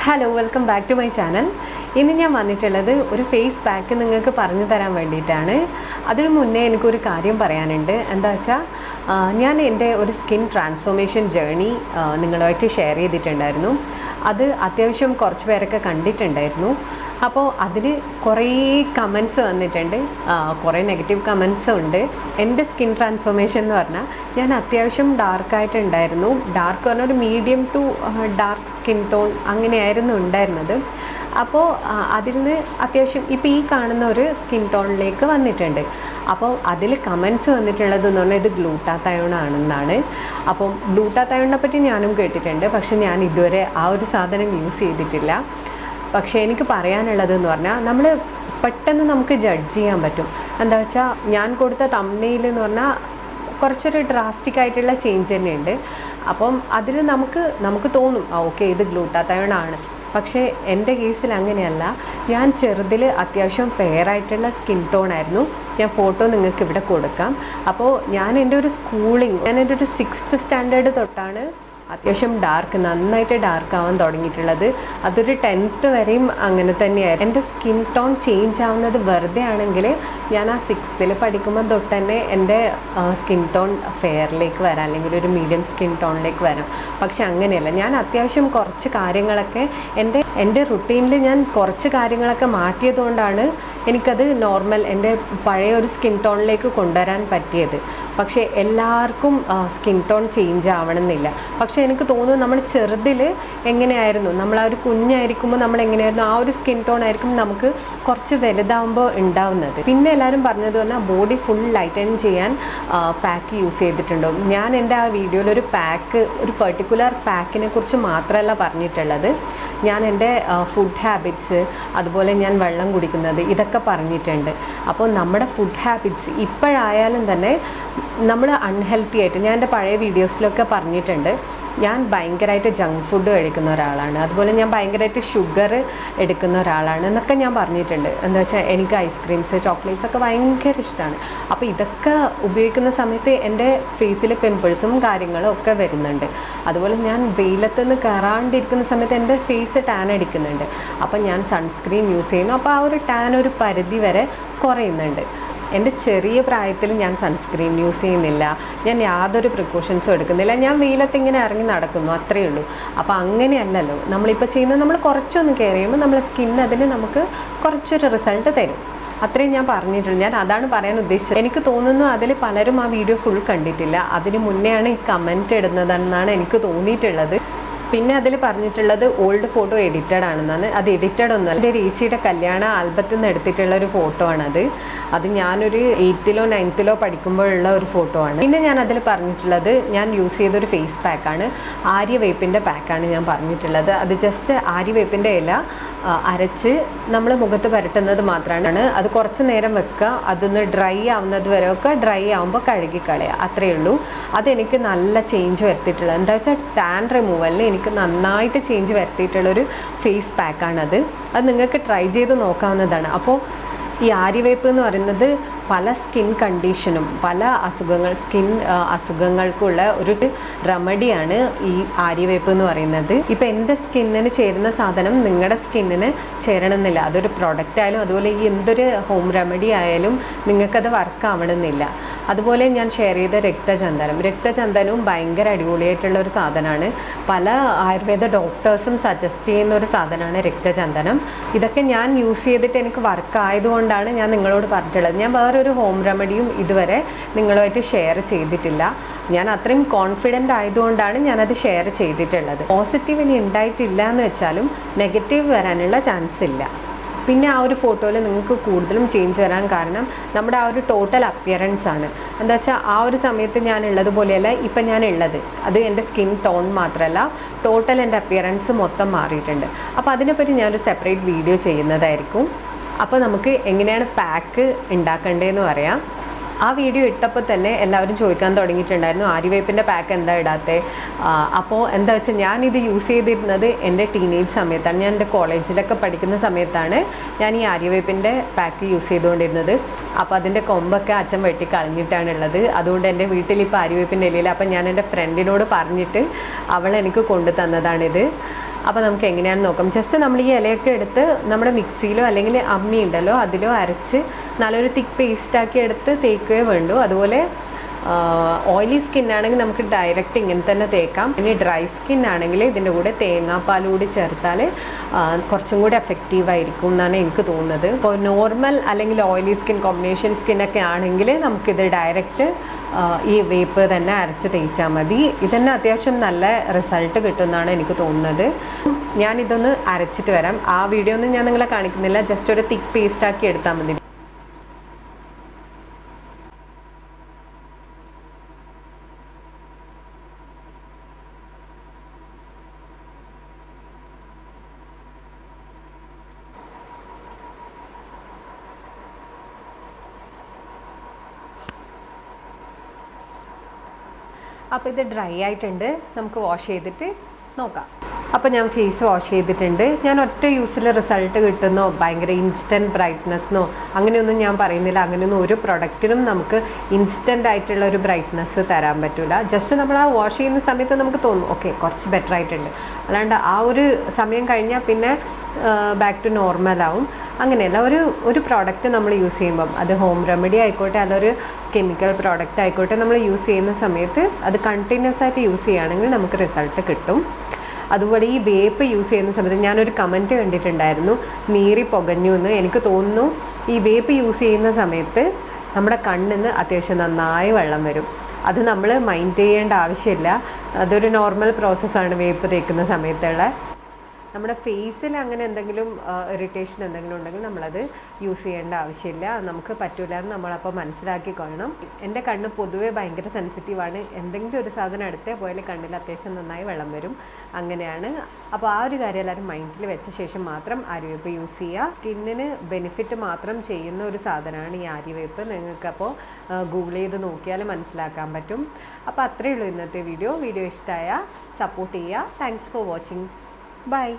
Hello, welcome back to my channel. ഇന്ന് ഞാൻ വന്നിട്ടുള്ളത് ഒരു ഫേസ് പാക്ക് നിങ്ങൾക്ക് പറഞ്ഞു തരാൻ വേണ്ടിയിട്ടാണ്. അതിനു മുന്നേ എനിക്കൊരു കാര്യം പറയാനുണ്ട്. എന്താ വെച്ചാൽ ഞാൻ എൻ്റെ ഒരു സ്കിൻ ട്രാൻസ്ഫോർമേഷൻ ജേർണി നിങ്ങളുമായിട്ട് ഷെയർ ചെയ്തിട്ടുണ്ടായിരുന്നു. അത് അത്യാവശ്യം കുറച്ച് പേരൊക്കെ കണ്ടിട്ടുണ്ടായിരുന്നു. അപ്പോൾ അതിൽ കുറേ കമൻസ് വന്നിട്ടുണ്ട്, കുറേ നെഗറ്റീവ് കമൻസും ഉണ്ട്. എൻ്റെ സ്കിൻ ട്രാൻസ്ഫോർമേഷൻ എന്ന് പറഞ്ഞാൽ ഞാൻ അത്യാവശ്യം ഡാർക്കായിട്ടുണ്ടായിരുന്നു. ഡാർക്ക് പറഞ്ഞാൽ ഒരു medium to dark skin tone അങ്ങനെയായിരുന്നു ഉണ്ടായിരുന്നത്. അപ്പോൾ അതിൽ നിന്ന് അത്യാവശ്യം ഇപ്പോൾ ഈ കാണുന്ന ഒരു സ്കിൻ ടോണിലേക്ക് വന്നിട്ടുണ്ട്. അപ്പോൾ അതിൽ കമൻസ് വന്നിട്ടുള്ളതെന്ന് പറഞ്ഞാൽ ഇത് ഗ്ലൂട്ടാത്തയോൺ ആണെന്നാണ്. അപ്പം ഗ്ലൂട്ടാത്തയോണിനെ പറ്റി ഞാനും കേട്ടിട്ടുണ്ട്, പക്ഷെ ഞാൻ ഇതുവരെ ആ ഒരു സാധനം യൂസ് ചെയ്തിട്ടില്ല. പക്ഷേ എനിക്ക് പറയാനുള്ളതെന്ന് പറഞ്ഞാൽ നമ്മൾ പെട്ടെന്ന് നമുക്ക് ജഡ്ജ് ചെയ്യാൻ പറ്റും. എന്താ വെച്ചാൽ ഞാൻ കൊടുത്ത തംബ്നെയിൽ എന്ന് പറഞ്ഞാൽ കുറച്ചൊരു ഡ്രാസ്റ്റിക് ആയിട്ടുള്ള ചേഞ്ച് തന്നെയുണ്ട്. അപ്പം അതിൽ നമുക്ക് തോന്നും ഓക്കെ ഇത് ഗ്ലൂട്ടാത്തയോൺ ആണ്. പക്ഷേ എൻ്റെ കേസിൽ അങ്ങനെയല്ല. ഞാൻ ചെറുതിൽ അത്യാവശ്യം ഫെയർ ആയിട്ടുള്ള സ്കിൻ ടോൺ ആയിരുന്നു. ഞാൻ ഫോട്ടോ നിങ്ങൾക്ക് ഇവിടെ കൊടുക്കാം. അപ്പോൾ ഞാൻ എൻ്റെ ഒരു എൻ്റെ ഒരു 6th സ്റ്റാൻഡേർഡ് തൊട്ടാണ് അത്യാവശ്യം നന്നായിട്ട് ഡാർക്ക് ആവാൻ തുടങ്ങിയിട്ടുള്ളത്. അതൊരു 10th വരെയും അങ്ങനെ തന്നെയായിരുന്നു. എൻ്റെ സ്കിൻ ടോൺ ചേഞ്ച് ആവുന്നത് വെറുതെ ആണെങ്കിൽ ഞാൻ ആ 6th പഠിക്കുമ്പോൾ തൊട്ട് തന്നെ എൻ്റെ സ്കിൻ ടോൺ ഫെയറിലേക്ക് വരാം, അല്ലെങ്കിൽ ഒരു മീഡിയം സ്കിൻ ടോണിലേക്ക് വരാം. പക്ഷെ അങ്ങനെയല്ല. ഞാൻ അത്യാവശ്യം കുറച്ച് കാര്യങ്ങളൊക്കെ എൻ്റെ റുട്ടീനിൽ ഞാൻ കുറച്ച് കാര്യങ്ങളൊക്കെ മാറ്റിയതുകൊണ്ടാണ് എനിക്കത് നോർമൽ എൻ്റെ പഴയ ഒരു സ്കിൻ ടോണിലേക്ക് കൊണ്ടുവരാൻ പറ്റിയത്. പക്ഷേ എല്ലാവർക്കും സ്കിൻ ടോൺ ചേഞ്ച് ആവണമെന്നില്ല. പക്ഷേ എനിക്ക് തോന്നുന്നു നമ്മൾ ചെറുതിൽ എങ്ങനെയായിരുന്നു, നമ്മൾ ആ ഒരു കുഞ്ഞായിരിക്കുമ്പോൾ നമ്മൾ എങ്ങനെയായിരുന്നു ആ ഒരു സ്കിൻ ടോൺ ആയിരിക്കും നമുക്ക് കുറച്ച് വലുതാവുമ്പോൾ ഉണ്ടാവുന്നത്. പിന്നെ എല്ലാവരും പറഞ്ഞത് പറഞ്ഞാൽ ബോഡി ഫുൾ ലൈറ്റൻ ചെയ്യാൻ പാക്ക് യൂസ് ചെയ്തിട്ടുണ്ടോ. ഞാൻ എൻ്റെ ആ വീഡിയോയിൽ ഒരു പെർട്ടിക്കുലർ പാക്കിനെ കുറിച്ച് മാത്രമല്ല പറഞ്ഞിട്ടുള്ളത്. ഞാൻ എൻ്റെ ഫുഡ് ഹാബിറ്റ്സ്, അതുപോലെ ഞാൻ വെള്ളം കുടിക്കുന്നത്, ഇതൊക്കെ പറഞ്ഞിട്ടുണ്ട്. അപ്പോൾ നമ്മുടെ ഫുഡ് ഹാബിറ്റ്സ് ഇപ്പോഴായാലും തന്നെ നമ്മൾ അൺഹെൽത്തി ആയിട്ട്, ഞാൻ എൻ്റെ പഴയ വീഡിയോസിലൊക്കെ പറഞ്ഞിട്ടുണ്ട്, ഞാൻ ഭയങ്കരമായിട്ട് ജങ്ക് ഫുഡ് കഴിക്കുന്ന ഒരാളാണ്, അതുപോലെ ഞാൻ ഭയങ്കരമായിട്ട് ഷുഗർ എടുക്കുന്ന ഒരാളാണ് എന്നൊക്കെ ഞാൻ പറഞ്ഞിട്ടുണ്ട്. എന്താ വെച്ചാൽ എനിക്ക് ഐസ്ക്രീംസ്, ചോക്ലേറ്റ്സ് ഒക്കെ ഭയങ്കര ഇഷ്ടമാണ്. അപ്പോൾ ഇതൊക്കെ ഉപയോഗിക്കുന്ന സമയത്ത് എൻ്റെ ഫേസിൽ പിമ്പിൾസും കാര്യങ്ങളും ഒക്കെ വരുന്നുണ്ട്. അതുപോലെ ഞാൻ വെയിലത്തുനിന്ന് കയറാണ്ടിരിക്കുന്ന സമയത്ത് എൻ്റെ ഫേസ് ടാൻ അടിക്കുന്നുണ്ട്. അപ്പം ഞാൻ സൺസ്ക്രീൻ യൂസ് ചെയ്യുന്നു. അപ്പോൾ ആ ഒരു ടാൻ ഒരു പരിധി വരെ കുറയുന്നുണ്ട്. എൻ്റെ ചെറിയ പ്രായത്തിൽ ഞാൻ സൺസ്ക്രീൻ യൂസ് ചെയ്യുന്നില്ല, ഞാൻ യാതൊരു പ്രിക്കോഷൻസും എടുക്കുന്നില്ല. ഞാൻ വെയിലത്ത് ഇങ്ങനെ ഇറങ്ങി നടക്കുന്നു, അത്രയേ ഉള്ളൂ. അപ്പോൾ അങ്ങനെയല്ലല്ലോ നമ്മളിപ്പോൾ ചെയ്യുന്നത്. നമ്മൾ കുറച്ചൊന്ന് കെയർ ചെയ്യുമ്പോൾ നമ്മളെ സ്കിൻ അതിന് നമുക്ക് കുറച്ചൊരു റിസൾട്ട് തരും. അത്രയും ഞാൻ പറഞ്ഞിട്ടുള്ളൂ. ഞാൻ അതാണ് പറയാൻ ഉദ്ദേശിച്ചത്. എനിക്ക് തോന്നുന്നു അതിൽ പലരും ആ വീഡിയോ ഫുൾ കണ്ടിട്ടില്ല. അതിന് മുന്നെയാണ് ഈ കമൻറ്റ് ഇടുന്നതെന്നാണ് എനിക്ക് തോന്നിയിട്ടുള്ളത്. പിന്നെ അതിൽ പറഞ്ഞിട്ടുള്ളത് ഓൾഡ് ഫോട്ടോ എഡിറ്റഡ് ആണെന്നാണ്. അത് എഡിറ്റഡ് ഒന്നുമല്ല. എൻ്റെ ചേച്ചിയുടെ കല്യാണ ആൽബത്തിൽ നിന്ന് എടുത്തിട്ടുള്ള ഒരു ഫോട്ടോ ആണത്. അത് ഞാനൊരു 8th or 9th പഠിക്കുമ്പോഴുള്ള ഒരു ഫോട്ടോ ആണ്. പിന്നെ ഞാൻ അതിൽ പറഞ്ഞിട്ടുള്ളത് ഞാൻ യൂസ് ചെയ്തൊരു ഫേസ് പാക്കാണ്, ആര്യവേപ്പിൻ്റെ പാക്കാണ് ഞാൻ പറഞ്ഞിട്ടുള്ളത്. അത് ജസ്റ്റ് ആര്യവേപ്പിൻ്റെ ഇല അരച്ച് നമ്മൾ മുഖത്ത് പുരട്ടുന്നത് മാത്രമാണ്. അത് കുറച്ച് നേരം വെക്കുക, അതൊന്ന് ഡ്രൈ ആവുന്നത് വരെയൊക്കെ, ഡ്രൈ ആവുമ്പോൾ കഴുകിക്കളയുക, അത്രയേ ഉള്ളൂ. അതെനിക്ക് നല്ല ചേഞ്ച് വരുത്തിയിട്ടുള്ളത്. എന്താ വെച്ചാൽ ടാൻ റിമൂവലിന് എനിക്ക് നന്നായിട്ട് ചേഞ്ച് വരുത്തിയിട്ടുള്ളൊരു ഫേസ് പാക്കാണത്. അത് നിങ്ങൾക്ക് ട്രൈ ചെയ്ത് നോക്കാവുന്നതാണ്. അപ്പോൾ ഈ ആര്യവേപ്പ് എന്ന് പറയുന്നത് പല സ്കിൻ കണ്ടീഷനും പല സ്കിൻ അസുഖങ്ങൾക്കുള്ള ഒരു റെമഡിയാണ് ഈ ആര്യവേപ്പ് എന്ന് പറയുന്നത്. ഇപ്പം എൻ്റെ സ്കിന്നിന് ചേരുന്ന സാധനം നിങ്ങളുടെ സ്കിന്നിന് ചേരണമെന്നില്ല. അതൊരു പ്രൊഡക്റ്റ് ആയാലും അതുപോലെ ഈ എന്തൊരു ഹോം റെമഡി ആയാലും നിങ്ങൾക്കത് വർക്ക് ആവണമെന്നില്ല. അതുപോലെ ഞാൻ ഷെയർ ചെയ്ത രക്തചന്ദനവും ഭയങ്കര അടിപൊളിയായിട്ടുള്ള ഒരു സാധനമാണ്. പല ആയുർവേദ ഡോക്ടേഴ്സും സജസ്റ്റ് ചെയ്യുന്ന ഒരു സാധനമാണ് രക്തചന്ദനം. ഇതൊക്കെ ഞാൻ യൂസ് ചെയ്തിട്ട് എനിക്ക് വർക്ക് ആയതുകൊണ്ടാണ് ഞാൻ നിങ്ങളോട് പറഞ്ഞിട്ടുള്ളത്. ഞാൻ വേറൊരു ഹോം റെമഡിയും ഇതുവരെ നിങ്ങളുമായിട്ട് ഷെയർ ചെയ്തിട്ടില്ല. ഞാൻ അത്രയും കോൺഫിഡൻ്റ് ആയതുകൊണ്ടാണ് ഞാനത് ഷെയർ ചെയ്തിട്ടുള്ളത്. പോസിറ്റീവ് ഇനി ഉണ്ടായിട്ടില്ല എന്ന് വെച്ചാലും നെഗറ്റീവ് വരാനുള്ള ചാൻസ് ഇല്ല. പിന്നെ ആ ഒരു ഫോട്ടോയിൽ നിങ്ങൾക്ക് കൂടുതലും ചേഞ്ച് വരാൻ കാരണം നമ്മുടെ ആ ഒരു ടോട്ടൽ അപ്പിയറൻസ് ആണ്. എന്താ വെച്ചാൽ ആ ഒരു സമയത്ത് ഞാൻ ഉള്ളതുപോലെയല്ല ഇപ്പം ഞാൻ ഉള്ളത്. അത് എൻ്റെ സ്കിൻ ടോൺ മാത്രമല്ല, ടോട്ടൽ എൻ്റെ അപ്പിയറൻസ് മൊത്തം മാറിയിട്ടുണ്ട്. അപ്പോൾ അതിനെപ്പറ്റി ഞാനൊരു സെപ്പറേറ്റ് വീഡിയോ ചെയ്യുന്നതായിരിക്കും. അപ്പോൾ നമുക്ക് എങ്ങനെയാണ് പാക്ക് ഉണ്ടാക്കേണ്ടതെന്ന് പറയാം. ആ വീഡിയോ ഇട്ടപ്പോൾ തന്നെ എല്ലാവരും ചോദിക്കാൻ തുടങ്ങിയിട്ടുണ്ടായിരുന്നു ആര്യവേപ്പിൻ്റെ പാക്ക് എന്താ ഇടാത്തത്. അപ്പോൾ എന്താ വെച്ചാൽ ഞാനിത് യൂസ് ചെയ്തിരുന്നത് എൻ്റെ ടീനേജ് സമയത്താണ്. ഞാൻ എൻ്റെ കോളേജിലൊക്കെ പഠിക്കുന്ന സമയത്താണ് ഞാൻ ഈ ആര്യവേപ്പിൻ്റെ പാക്ക് യൂസ് ചെയ്തുകൊണ്ടിരുന്നത്. അപ്പോൾ അതിൻ്റെ കൊമ്പൊക്കെ അച്ഛൻ വെട്ടി കളഞ്ഞിട്ടാണുള്ളത്. അതുകൊണ്ട് എൻ്റെ വീട്ടിൽ ഇപ്പോൾ ആര്യവേപ്പിൻ്റെ ഇലയില്ല. അപ്പം ഞാൻ എൻ്റെ ഫ്രണ്ടിനോട് പറഞ്ഞിട്ട് അവൾ എനിക്ക് കൊണ്ടു തന്നതാണിത്. അപ്പോൾ നമുക്ക് എങ്ങനെയാണെന്ന് നോക്കാം. ജസ്റ്റ് നമ്മൾ ഈ ഇലയൊക്കെ എടുത്ത് നമ്മുടെ മിക്സിയിലോ അല്ലെങ്കിൽ അമ്മി ഉണ്ടല്ലോ അതിലോ അരച്ച് നല്ലൊരു തിക്ക് പേസ്റ്റാക്കി എടുത്ത് തേക്കുകയോ വേണ്ടു. അതുപോലെ ഓയിലി സ്കിൻ ആണെങ്കിൽ നമുക്ക് ഡയറക്റ്റ് ഇങ്ങനെ തന്നെ തേക്കാം. ഇനി ഡ്രൈ സ്കിൻ ആണെങ്കിൽ ഇതിൻ്റെ കൂടെ തേങ്ങാപ്പാൽ കൂടി ചേർത്താൽ കുറച്ചും കൂടി എഫക്റ്റീവായിരിക്കും എന്നാണ് എനിക്ക് തോന്നുന്നത്. ഇപ്പോൾ നോർമൽ അല്ലെങ്കിൽ ഓയിലി സ്കിൻ കോമ്പിനേഷൻ സ്കിന്നൊക്കെ ആണെങ്കിൽ നമുക്കിത് ഡയറക്റ്റ് ഈ വേപ്പ് തന്നെ അരച്ച് തേച്ചാൽ മതി. ഇതന്നെ അത്യാവശ്യം നല്ല റിസൾട്ട് കിട്ടുമെന്നാണ് എനിക്ക് തോന്നുന്നത്. ഞാനിതൊന്ന് അരച്ചിട്ട് വരാം. ആ വീഡിയോ ഒന്നും ഞാൻ നിങ്ങളെ കാണിക്കുന്നില്ല, ജസ്റ്റ് ഒരു തിക്ക് പേസ്റ്റാക്കി എടുത്താൽ മതി. അപ്പോൾ ഇത് ഡ്രൈ ആയിട്ടുണ്ട്, നമുക്ക് വാഷ് ചെയ്തിട്ട് നോക്കാം. അപ്പോൾ ഞാൻ ഫേസ് വാഷ് ചെയ്തിട്ടുണ്ട്. ഞാൻ ഒറ്റ യൂസിൽ റിസൾട്ട് കിട്ടുന്നോ ഭയങ്കര ഇൻസ്റ്റൻറ്റ് ബ്രൈറ്റ്നെസ്സോ അങ്ങനെയൊന്നും ഞാൻ പറയുന്നില്ല. അങ്ങനെയൊന്നും ഒരു പ്രൊഡക്റ്റിനും നമുക്ക് ഇൻസ്റ്റൻ്റ് ആയിട്ടുള്ള ഒരു ബ്രൈറ്റ്നെസ് തരാൻ പറ്റില്ല. ജസ്റ്റ് നമ്മൾ ആ വാഷ് ചെയ്യുന്ന സമയത്ത് നമുക്ക് തോന്നും ഓക്കെ കുറച്ച് ബെറ്റർ ആയിട്ടുണ്ട്. അല്ലാണ്ട് ആ ഒരു സമയം കഴിഞ്ഞാൽ പിന്നെ ബാക്ക് ടു നോർമൽ ആവും. അങ്ങനെയല്ല, ഒരു പ്രോഡക്റ്റ് നമ്മൾ യൂസ് ചെയ്യുമ്പം അത് ഹോം റെമഡി ആയിക്കോട്ടെ അതൊരു കെമിക്കൽ പ്രോഡക്റ്റ് ആയിക്കോട്ടെ നമ്മൾ യൂസ് ചെയ്യുന്ന സമയത്ത് അത് കണ്ടിന്യൂസ് ആയിട്ട് യൂസ് ചെയ്യുകയാണെങ്കിൽ നമുക്ക് റിസൾട്ട് കിട്ടും. അതുപോലെ ഈ വേപ്പ് യൂസ് ചെയ്യുന്ന സമയത്ത് ഞാനൊരു കമൻറ്റ് കണ്ടിട്ടുണ്ടായിരുന്നു, നീറി പുകഞ്ഞു എന്ന്. എനിക്ക് തോന്നുന്നു ഈ വേപ്പ് യൂസ് ചെയ്യുന്ന സമയത്ത് നമ്മുടെ കണ്ണിന് അത്യാവശ്യം നന്നായി വെള്ളം വരും. അത് നമ്മൾ മൈൻഡ് ചെയ്യേണ്ട ആവശ്യമില്ല, അതൊരു നോർമൽ പ്രോസസ്സാണ് വേപ്പ് തേക്കുന്ന സമയത്തുള്ള. നമ്മുടെ ഫേസിൽ അങ്ങനെ എന്തെങ്കിലും ഇറിറ്റേഷൻ എന്തെങ്കിലും ഉണ്ടെങ്കിൽ നമ്മളത് യൂസ് ചെയ്യേണ്ട ആവശ്യമില്ല. നമുക്ക് പറ്റില്ല എന്ന് നമ്മളപ്പോൾ മനസ്സിലാക്കിക്കൊള്ളണം. എൻ്റെ കണ്ണ് പൊതുവേ ഭയങ്കര സെൻസിറ്റീവാണ്. എന്തെങ്കിലും ഒരു സാധനം അടുത്തേ പോയാൽ കണ്ണിൽ അത്യാവശ്യം നന്നായി വെള്ളം വരും. അങ്ങനെയാണ്. അപ്പോൾ ആ ഒരു കാര്യം എല്ലാവരും മൈൻഡിൽ വെച്ച ശേഷം മാത്രം ആര്യവേപ്പ് യൂസ് ചെയ്യുക. സ്കിന്നിന് ബെനിഫിറ്റ് മാത്രം ചെയ്യുന്ന ഒരു സാധനമാണ് ഈ ആര്യവേപ്പ്. നിങ്ങൾക്കപ്പോൾ ഗൂഗിൾ ചെയ്ത് നോക്കിയാൽ മനസ്സിലാക്കാൻ പറ്റും. അപ്പോൾ അത്രയേ ഉള്ളൂ ഇന്നത്തെ വീഡിയോ. ഇഷ്ടമായ സപ്പോർട്ട് ചെയ്യുക. Thanks for watching. Bye.